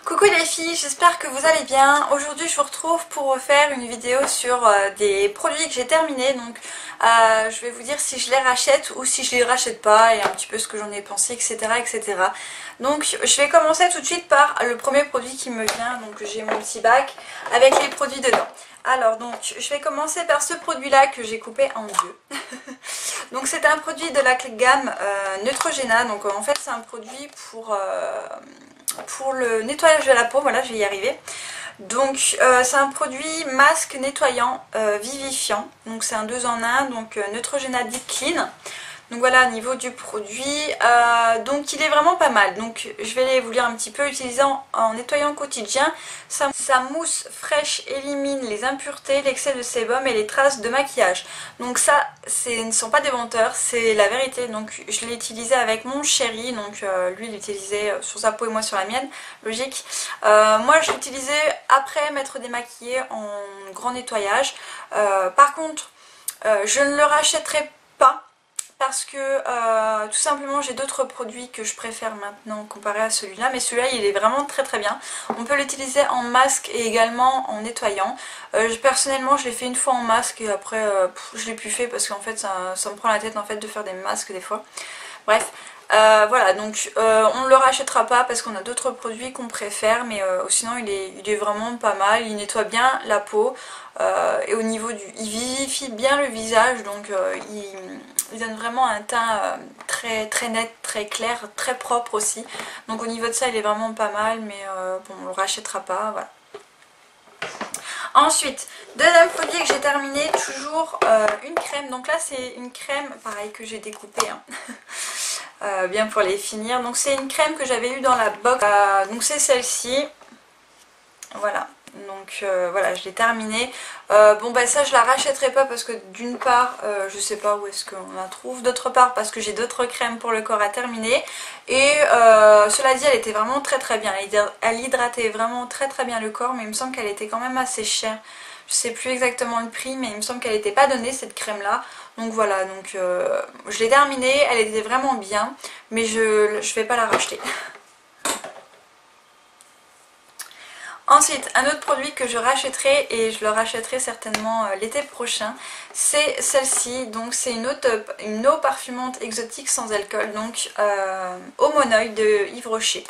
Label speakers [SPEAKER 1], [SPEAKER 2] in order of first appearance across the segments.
[SPEAKER 1] Coucou les filles, j'espère que vous allez bien. Aujourd'hui je vous retrouve pour refaire une vidéo sur des produits que j'ai terminés. Donc je vais vous dire si je les rachète ou si je les rachète pas et un petit peu ce que j'en ai pensé, etc., etc. Donc je vais commencer tout de suite par le premier produit qui me vient. Donc j'ai mon petit bac avec les produits dedans. Alors donc je vais commencer par ce produit là que j'ai coupé en deux. Donc c'est un produit de la gamme Neutrogena. Donc en fait c'est un produit pour le nettoyage de la peau, voilà je vais y arriver. Donc c'est un produit masque nettoyant vivifiant, donc c'est un 2 en 1, donc Neutrogena Deep Clean. Donc voilà au niveau du produit, donc il est vraiment pas mal. Donc je vais vous lire un petit peu. Utilisant en nettoyant au quotidien, sa mousse fraîche élimine les impuretés, l'excès de sébum et les traces de maquillage. Donc ça, ce ne sont pas des menteurs, c'est la vérité. Donc je l'ai utilisé avec mon chéri, donc lui il l'utilisait sur sa peau et moi sur la mienne, logique. Moi je l'utilisais après m'être démaquillée en grand nettoyage. Par contre, je ne le rachèterai pas. Parce que tout simplement j'ai d'autres produits que je préfère maintenant comparé à celui-là. Mais celui-là il est vraiment très très bien. On peut l'utiliser en masque et également en nettoyant. Personnellement je l'ai fait une fois en masque et après je l'ai plus fait parce qu'en fait ça me prend la tête en fait de faire des masques des fois. Bref. Voilà, donc on ne le rachètera pas parce qu'on a d'autres produits qu'on préfère, mais sinon il est vraiment pas mal, il nettoie bien la peau et au niveau il vivifie bien le visage, donc il donne vraiment un teint très, très net, très clair, très propre aussi. Donc au niveau de ça il est vraiment pas mal, mais bon on le rachètera pas, voilà. Ensuite, deuxième produit que j'ai terminé, toujours une crème. Donc là c'est une crème, pareil que j'ai découpée, hein. Bien pour les finir. Donc c'est une crème que j'avais eu dans la box, donc c'est celle-ci, voilà. Donc voilà, je l'ai terminée. Bon bah ça je la rachèterai pas parce que d'une part je sais pas où est-ce qu'on la trouve, d'autre part parce que j'ai d'autres crèmes pour le corps à terminer. Et cela dit elle était vraiment très très bien, elle hydratait vraiment très très bien le corps, mais il me semble qu'elle était quand même assez chère. Je sais plus exactement le prix, mais il me semble qu'elle n'était pas donnée cette crème là. Donc voilà, donc je l'ai terminée, elle était vraiment bien, mais je vais pas la racheter. Ensuite, un autre produit que je rachèterai, et je le rachèterai certainement l'été prochain, c'est celle-ci. Donc c'est une eau parfumante exotique sans alcool, donc Eau Monoï de Yves Rocher.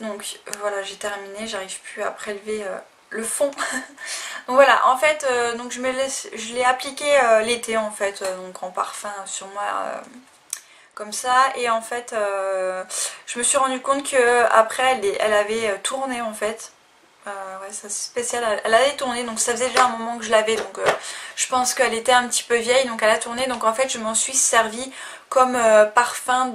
[SPEAKER 1] Donc voilà, j'ai terminé, j'arrive plus à prélever le fond. Donc voilà, en fait, donc je l'ai appliqué l'été en fait, donc en parfum sur moi. Comme ça, et en fait je me suis rendu compte que après elle avait tourné en fait. Ouais, c'est spécial, elle avait tourné, donc ça faisait déjà un moment que je l'avais, donc je pense qu'elle était un petit peu vieille, donc elle a tourné, donc en fait je m'en suis servi comme parfum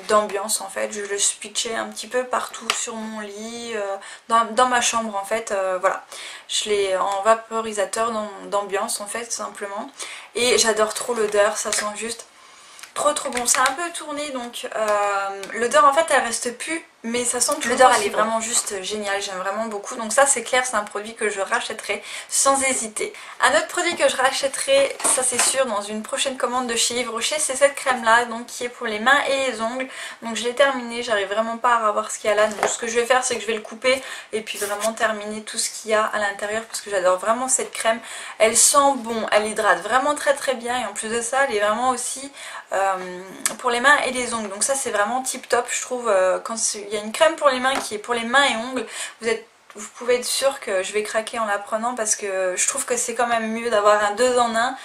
[SPEAKER 1] d'ambiance en fait. Je le switchais un petit peu partout sur mon lit, dans ma chambre en fait, voilà. Je l'ai en vaporisateur d'ambiance en fait, simplement, et j'adore trop l'odeur, ça sent juste trop trop bon. C'est un peu tourné, donc l'odeur en fait elle reste plus, mais ça sent toujours. L'odeur elle est vraiment juste géniale, j'aime vraiment beaucoup. Donc ça c'est clair, c'est un produit que je rachèterai sans hésiter. Un autre produit que je rachèterai, ça c'est sûr, dans une prochaine commande de chez Yves Rocher, c'est cette crème là, donc qui est pour les mains et les ongles. Donc je l'ai terminée, j'arrive vraiment pas à voir ce qu'il y a là. Donc ce que je vais faire c'est que je vais le couper et puis vraiment terminer tout ce qu'il y a à l'intérieur, parce que j'adore vraiment cette crème. Elle sent bon, elle hydrate vraiment très très bien, et en plus de ça elle est vraiment aussi pour les mains et les ongles. Donc ça c'est vraiment tip top je trouve. Quand il y a une crème pour les mains qui est pour les mains et ongles, vous pouvez être sûr que je vais craquer en la prenant, parce que je trouve que c'est quand même mieux d'avoir un 2 en 1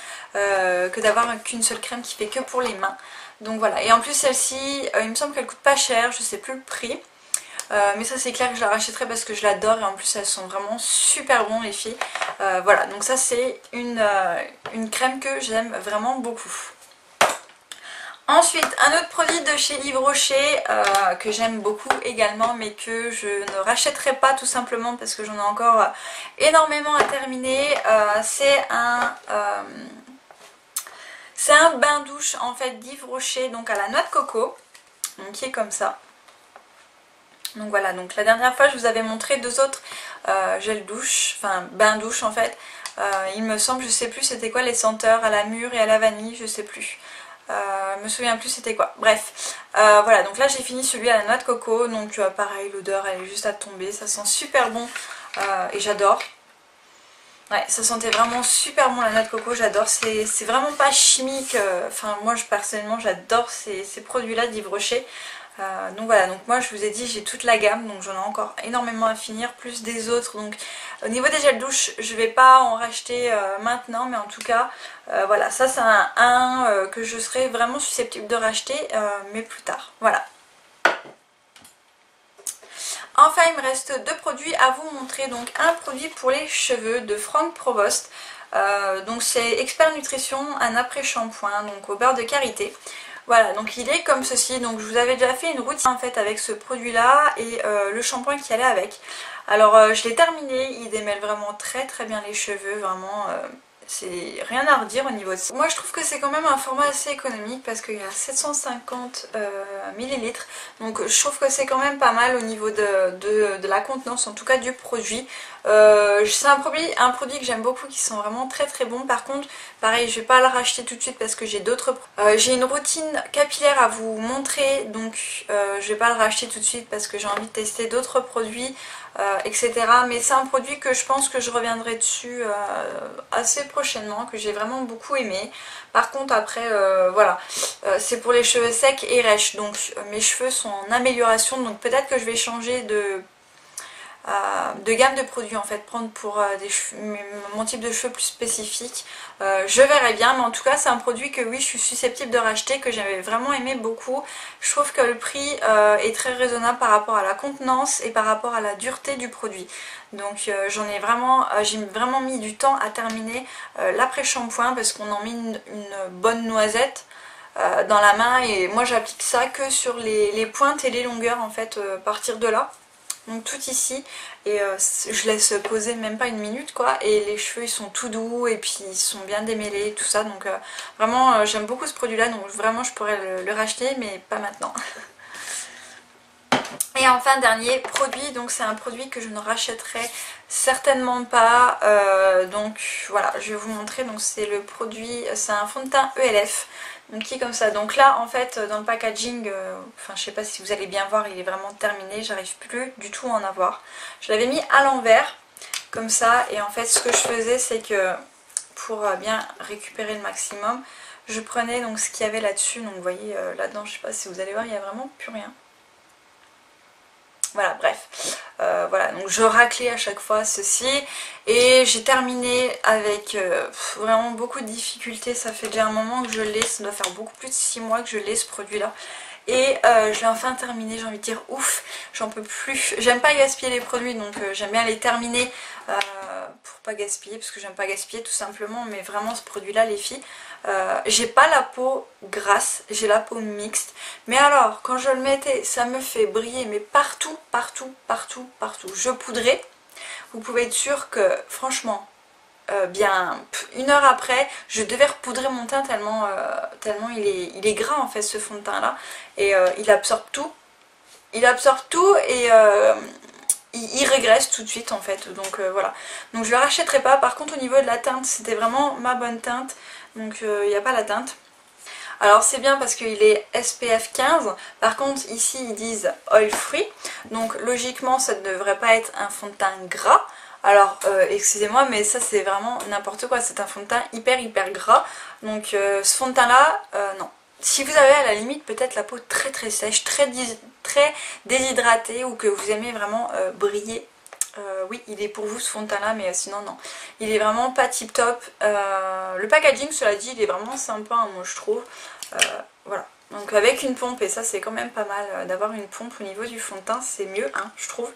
[SPEAKER 1] que d'avoir qu'une seule crème qui fait que pour les mains. Donc voilà, et en plus celle-ci il me semble qu'elle coûte pas cher, je sais plus le prix. Mais ça c'est clair que je la rachèterai parce que je l'adore, et en plus elles sont vraiment super bonnes les filles. Voilà, donc ça c'est une crème que j'aime vraiment beaucoup. Ensuite, un autre produit de chez Yves Rocher que j'aime beaucoup également, mais que je ne rachèterai pas tout simplement parce que j'en ai encore énormément à terminer. C'est un bain douche en fait d'Yves Rocher, donc à la noix de coco, donc qui est comme ça. Donc voilà, donc la dernière fois je vous avais montré deux autres gel douche, enfin bain douche en fait. Il me semble, je sais plus c'était quoi les senteurs, à la mûre et à la vanille, je sais plus. Je me souviens plus c'était quoi. Bref, voilà, donc là j'ai fini celui à la noix de coco. Donc pareil, l'odeur elle est juste à tomber. Ça sent super bon et j'adore. Ouais, ça sentait vraiment super bon la noix de coco, j'adore. C'est vraiment pas chimique. Enfin, moi personnellement j'adore ces produits-là d'Yves Rocher. Donc voilà, donc moi je vous ai dit j'ai toute la gamme, donc j'en ai encore énormément à finir, plus des autres. Donc au niveau des gels douche, je vais pas en racheter maintenant, mais en tout cas voilà, ça c'est un que je serais vraiment susceptible de racheter, mais plus tard. Voilà. Enfin il me reste deux produits à vous montrer. Donc un produit pour les cheveux de Franck Provost. Donc c'est Expert Nutrition, un après-shampoing, donc au beurre de karité. Voilà, donc il est comme ceci. Donc je vous avais déjà fait une routine en fait avec ce produit là et le shampoing qui allait avec. Alors je l'ai terminé, il démêle vraiment très très bien les cheveux, vraiment c'est rien à redire au niveau de ça. Moi je trouve que c'est quand même un format assez économique parce qu'il y a 750 millilitres. Donc je trouve que c'est quand même pas mal au niveau de la contenance, en tout cas du produit. C'est un produit que j'aime beaucoup, qui sent vraiment très très bon. Par contre, pareil, je vais pas le racheter tout de suite parce que j'ai d'autres... j'ai une routine capillaire à vous montrer, donc je vais pas le racheter tout de suite parce que j'ai envie de tester d'autres produits, etc. Mais c'est un produit que je pense que je reviendrai dessus assez prochainement, que j'ai vraiment beaucoup aimé. Par contre après voilà, c'est pour les cheveux secs et rêches, donc mes cheveux sont en amélioration, donc peut-être que je vais changer de gamme de produits en fait, prendre pour mon type de cheveux plus spécifique. Je verrai bien, mais en tout cas c'est un produit que oui je suis susceptible de racheter, que j'avais vraiment aimé beaucoup. Je trouve que le prix est très raisonnable par rapport à la contenance et par rapport à la dureté du produit. Donc j'ai vraiment mis du temps à terminer l'après-shampoing parce qu'on en met une bonne noisette dans la main, et moi j'applique ça que sur les pointes et les longueurs en fait, partir de là. Donc tout ici, et je laisse poser même pas une minute quoi, et les cheveux ils sont tout doux et puis ils sont bien démêlés et tout ça. Donc vraiment j'aime beaucoup ce produit là, donc vraiment je pourrais le racheter mais pas maintenant. Et enfin dernier produit, donc c'est un produit que je ne rachèterai certainement pas, donc voilà je vais vous montrer. Donc c'est le produit, c'est un fond de teint ELF, donc qui est comme ça. Donc là en fait dans le packaging, enfin je sais pas si vous allez bien voir, il est vraiment terminé, j'arrive plus du tout à en avoir. Je l'avais mis à l'envers comme ça, et en fait ce que je faisais c'est que pour bien récupérer le maximum, je prenais donc ce qu'il y avait là dessus. Donc vous voyez là-dedans, je sais pas si vous allez voir, il n'y a vraiment plus rien. Voilà, bref, voilà, donc je raclais à chaque fois ceci, et j'ai terminé avec vraiment beaucoup de difficultés. Ça fait déjà un moment que je l'ai, ça doit faire beaucoup plus de 6 mois que je l'ai ce produit là, et je l'ai enfin terminé. J'ai envie de dire ouf, j'en peux plus. J'aime pas gaspiller les produits, donc j'aime bien les terminer pour pas gaspiller, parce que j'aime pas gaspiller tout simplement. Mais vraiment ce produit là les filles, j'ai pas la peau grasse, j'ai la peau mixte, mais alors quand je le mettais ça me fait briller, mais partout, partout, partout, partout. Je poudrais, vous pouvez être sûr que franchement bien une heure après je devais repoudrer mon teint tellement, tellement il est gras en fait ce fond de teint là, et il absorbe tout, et il régresse tout de suite en fait. Donc voilà, donc je le rachèterai pas. Par contre au niveau de la teinte, c'était vraiment ma bonne teinte, donc il n'y a pas la teinte. Alors c'est bien parce qu'il est SPF 15, par contre ici ils disent oil free, donc logiquement ça ne devrait pas être un fond de teint gras. Alors excusez-moi, mais ça c'est vraiment n'importe quoi, c'est un fond de teint hyper gras. Donc ce fond de teint là, non. Si vous avez à la limite peut-être la peau très très sèche, très déshydratée, ou que vous aimez vraiment briller, oui il est pour vous ce fond de teint là, mais sinon non. Il est vraiment pas tip top. Le packaging cela dit il est vraiment sympa hein, moi je trouve. Voilà. Donc avec une pompe, et ça c'est quand même pas mal d'avoir une pompe au niveau du fond de teint, c'est mieux hein, je trouve.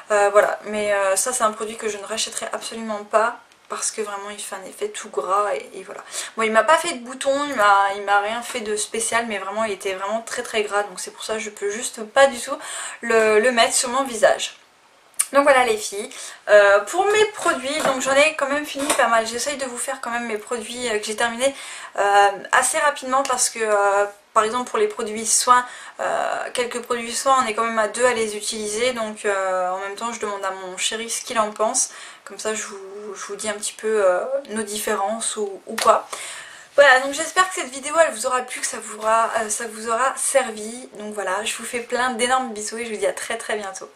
[SPEAKER 1] Voilà, mais ça c'est un produit que je ne rachèterai absolument pas, parce que vraiment il fait un effet tout gras, et voilà. Bon, il m'a pas fait de boutons, il m'a rien fait de spécial, mais vraiment il était vraiment très gras, donc c'est pour ça que je peux juste pas du tout le mettre sur mon visage. Donc voilà les filles, pour mes produits, donc j'en ai quand même fini pas mal. J'essaye de vous faire quand même mes produits que j'ai terminés assez rapidement, parce que par exemple pour les produits soins, quelques produits soins on est quand même à 2 à les utiliser, donc en même temps je demande à mon chéri ce qu'il en pense, comme ça je vous dis un petit peu nos différences ou quoi. Voilà, donc j'espère que cette vidéo elle vous aura plu, que ça vous aura servi. Donc voilà, je vous fais plein d'énormes bisous et je vous dis à très bientôt.